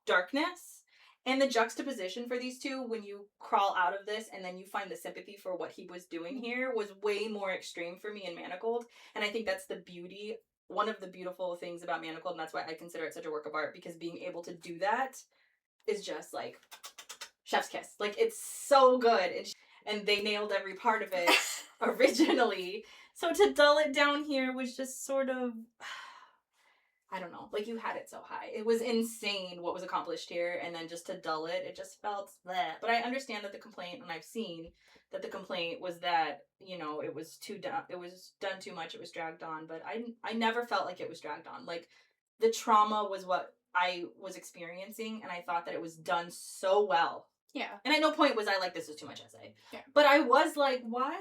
darkness. And the juxtaposition for these two, when you crawl out of this and then you find the sympathy for what he was doing here, was way more extreme for me in Manacled. And I think that's the beauty, one of the beautiful things about Manacled, and that's why I consider it such a work of art, because being able to do that is just like chef's kiss. Like, it's so good. And they nailed every part of it originally. So to dull it down here was just sort of... I don't know, like, you had it so high. It was insane what was accomplished here, and then just to dull it, it just felt bleh. But I understand that the complaint, and I've seen that the complaint was that, you know, it was it was done too much, it was dragged on, but I never felt like it was dragged on. Like, the trauma was what I was experiencing, and I thought that it was done so well. Yeah. And at no point was I like, this is too much essay. Yeah. But I was like, why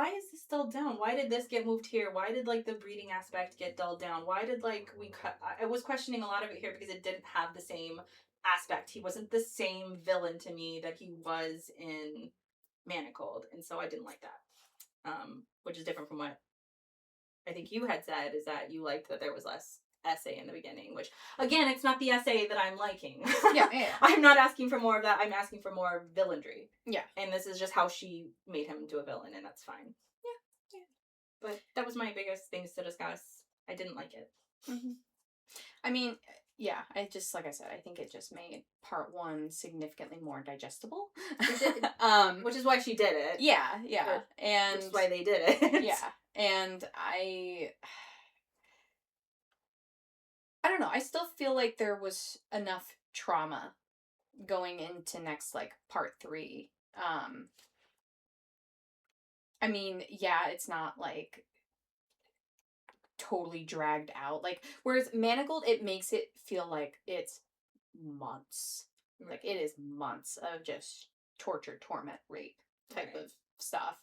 is this dulled down? Why did this get moved here? Why did, like, the breeding aspect get dulled down? Why did, like, I was questioning a lot of it here because it didn't have the same aspect. He wasn't the same villain to me that he was in Manacled, and so I didn't like that. Which is different from what I think you had said, is that you liked that there was less essay in the beginning, which, again, it's not the essay that I'm liking. Yeah. I'm not asking for more of that. I'm asking for more villainry. Yeah. And this is just how she made him into a villain, and that's fine. Yeah. But that was my biggest things to discuss. I didn't like it. Mm-hmm. I mean, yeah, like I said, I think it just made part 1 significantly more digestible. Which is why she did it. Yeah. And which is why they did it. Yeah. And I don't know. I still feel like there was enough trauma going into next, like, part 3. I mean, yeah, it's not, like, totally dragged out. Like, whereas Manacled, it makes it feel like it's months. Like, it is months of just torture, torment, rape type of stuff.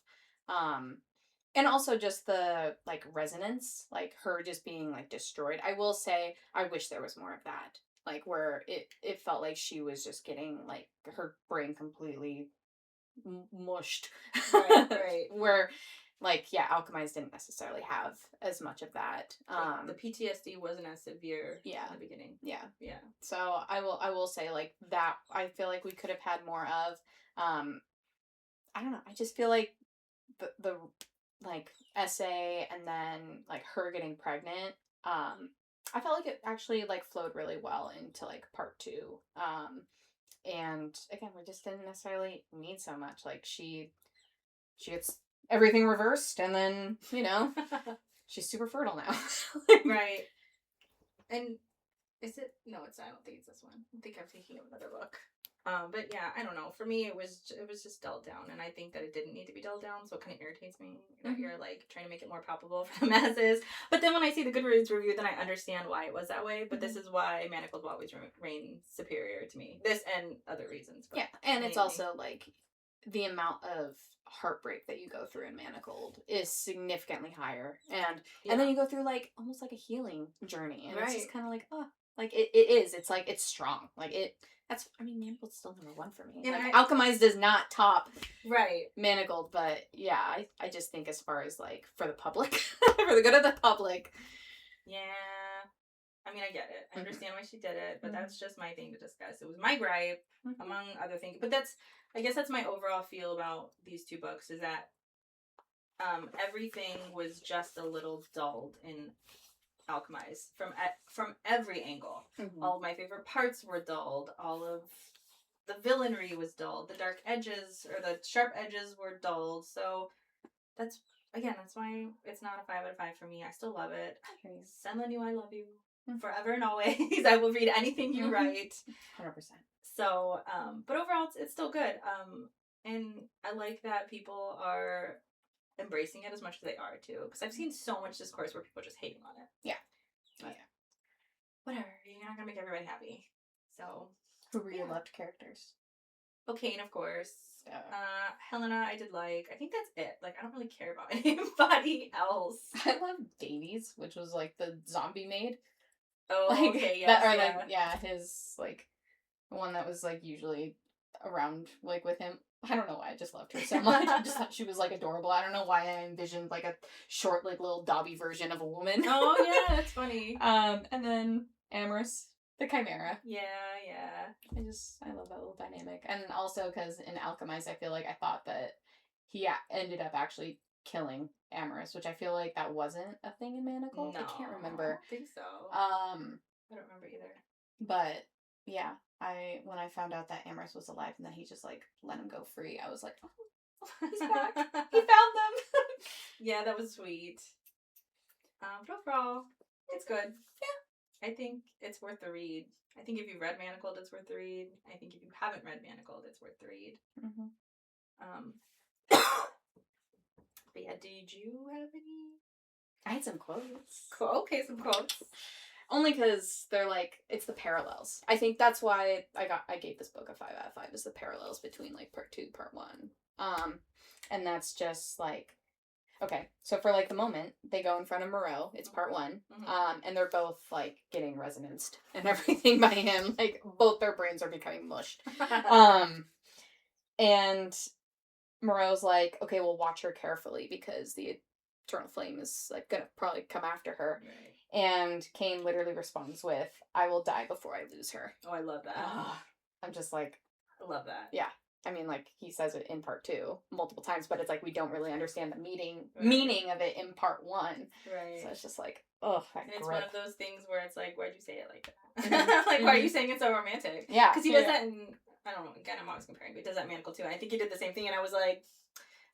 And also just the, like, resonance, like, her just being, like, destroyed. I will say, I wish there was more of that. Like, where it felt like she was just getting, like, her brain completely mushed. Right. Where, like, yeah, Alchemised didn't necessarily have as much of that. The PTSD wasn't as severe in the beginning. Yeah. So I will say, like, that I feel like we could have had more of. I don't know. I just feel like the like, essay and then, like, her getting pregnant, I felt like it actually, like, flowed really well into, like, part 2. And again, we just didn't necessarily need so much. Like, she gets everything reversed, and then, you know, she's super fertile now. Right. And is it? No, it's not. I don't think it's this one. I think I'm thinking of another book. But yeah, I don't know. For me, it was just dulled down, and I think that it didn't need to be dulled down, so it kind of irritates me that you're, like, trying to make it more palpable for the masses. But then when I see the Goodreads review, then I understand why it was that way. But this is why Manacled will always reign superior to me. This and other reasons. But yeah, and it's also, like, the amount of heartbreak that you go through in Manacled is significantly higher, and then you go through, like, almost like a healing journey, and it's just kind of like, oh, like, it is. It's like, it's strong. Like, Manacled's still number 1 for me. Like, Alchemized does not top Manacled, but yeah, I just think as far as, like, for the public, for the good of the public. Yeah. I mean, I get it. I understand why she did it, but that's just my thing to discuss. It was my gripe, among other things. But I guess that's my overall feel about these 2 books, is that everything was just a little dulled in Alchemized from every angle. All of my favorite parts were dulled. All of the villainry was dulled. The dark edges, or the sharp edges, were dulled. So that's why it's not a 5 out of 5 for me. I still love it. SenLinYu, I love you forever and always. I will read anything you write. 100%. So, but overall, it's still good. And I like that people are embracing it as much as they are too, because I've seen so much discourse where people are just hating on it. But whatever, you're not gonna make everybody happy. So, who were your loved characters? O'Kane, of course. Helena, I did like. I think that's it. Like, I don't really care about anybody else. I love Davies, which was, like, the zombie maid. Oh, like, okay, yes, his, like, one that was, like, usually around, like, with him. I don't know why I just loved her so much. I just thought she was, like, adorable. I don't know why I envisioned, like, a short, like, little Dobby version of a woman. Oh, yeah, that's funny. And then Amorous, the Chimera. Yeah. I love that little dynamic. And also because in Alchemized, I feel like I thought that he ended up actually killing Amorous, which I feel like that wasn't a thing in Manacled. No, I can't remember. I don't think so. I don't remember either. But yeah, when I found out that Amorous was alive and then he just, like, let him go free, I was like, oh, he's back. He found them. Yeah, that was sweet. But overall, It's good. Yeah. I think it's worth the read. I think if you've read Manacled, it's worth the read. I think if you haven't read Manacled, it's worth the read. But yeah, did you have any? I had some quotes. Okay, some quotes. Only because they're like, it's the parallels. I think that's why I gave this book a 5 out of 5, is the parallels between like part 2, part 1. And that's just like, okay, so for like the moment, they go in front of Moreau, it's part 1, and they're both like getting resonanced and everything by him, like both their brains are becoming mushed. And Moreau's like, okay, well watch her carefully because the eternal flame is like gonna probably come after her. Right. And Cain literally responds with, I will die before I lose her. Oh, I love that. I'm just like, I love that. yeah. I mean, like, he says it in part 2 multiple times, but it's like we don't really understand the meaning of it in part 1. Right. So it's just like, oh, that and it's grip. one of those things where it's like, why'd you say it like that? Like, why are you saying it so romantic? Yeah. Because he does that in, I don't know, again, I'm always comparing, but he does that in Manacled too. And I think he did the same thing, and I was like,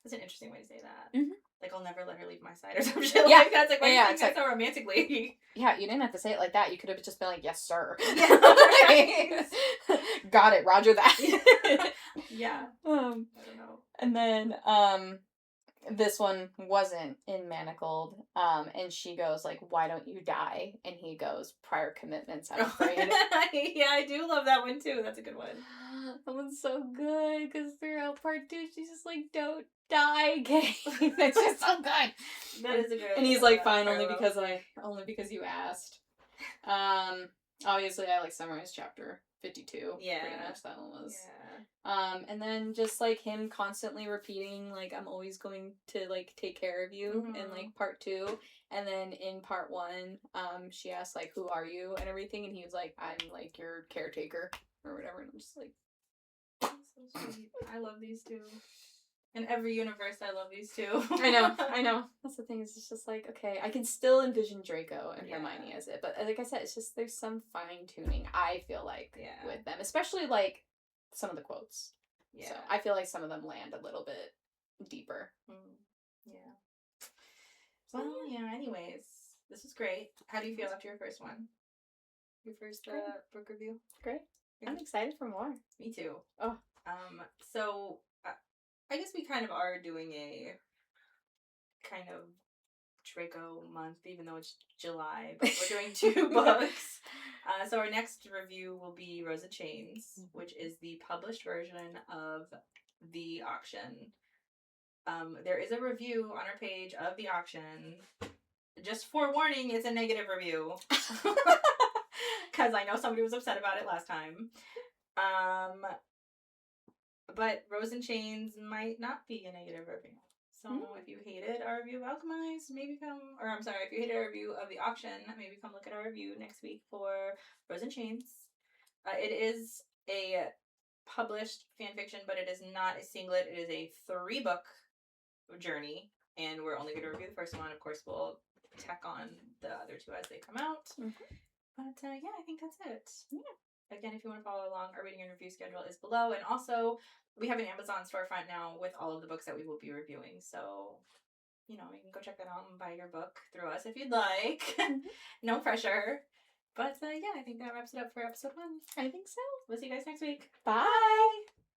that's an interesting way to say that. Like, I'll never let her leave my side or some shit like that. It's like, why are you saying that so romantically? Yeah, you didn't have to say it like that. You could have just been like, yes, sir. Yeah, right. Got it, roger that. Yeah. I don't know. And then, this one wasn't in Manacled, and she goes like, why don't you die? And he goes, prior commitments, I'm afraid. Yeah, I do love that one too. That's a good one. That one's so good, because throughout part 2, she's just like, don't die, Kate. It's just so good. That is a good. And he's like, fine, only because you asked. Obviously I like summarized chapter 52. Yeah. Pretty much that one was. Yeah. And then just like him constantly repeating like, I'm always going to like take care of you in like part 2. And then in part 1, she asked like, who are you and everything, and he was like, I'm like your caretaker or whatever. And I'm just like, that's so sweet. I love these two. In every universe, I love these two. I know. That's the thing, is it's just like, okay, I can still envision Draco and Hermione as it, but like I said, it's just, there's some fine-tuning, I feel like, with them, especially like some of the quotes. Yeah. So I feel like some of them land a little bit deeper. Yeah. Well, yeah, anyways, this was great. How do you feel after your first one? Your first book review? Great. I'm excited for more. Me too. Oh. So I guess we kind of are doing a kind of Draco month, even though it's July, but we're doing 2 books. So our next review will be Rose and Chains, which is the published version of the auction. There is a review on our page of the auction. Just forewarning, it's a negative review. Because I know somebody was upset about it last time. But Rose and Chains might not be a negative review. So if you hated our review of Alchemised, if you hated our review of the auction, maybe come look at our review next week for Rose and Chains. It is a published fanfiction, but it is not a singlet. It is a 3-book journey, and we're only going to review the first one. Of course, we'll tack on the other 2 as they come out. But yeah, I think that's it. Yeah. Again, if you want to follow along, our reading and review schedule is below. And also, we have an Amazon storefront now with all of the books that we will be reviewing. So, you can go check that out and buy your book through us if you'd like. No pressure. But yeah, I think that wraps it up for episode 1. I think so. We'll see you guys next week. Bye.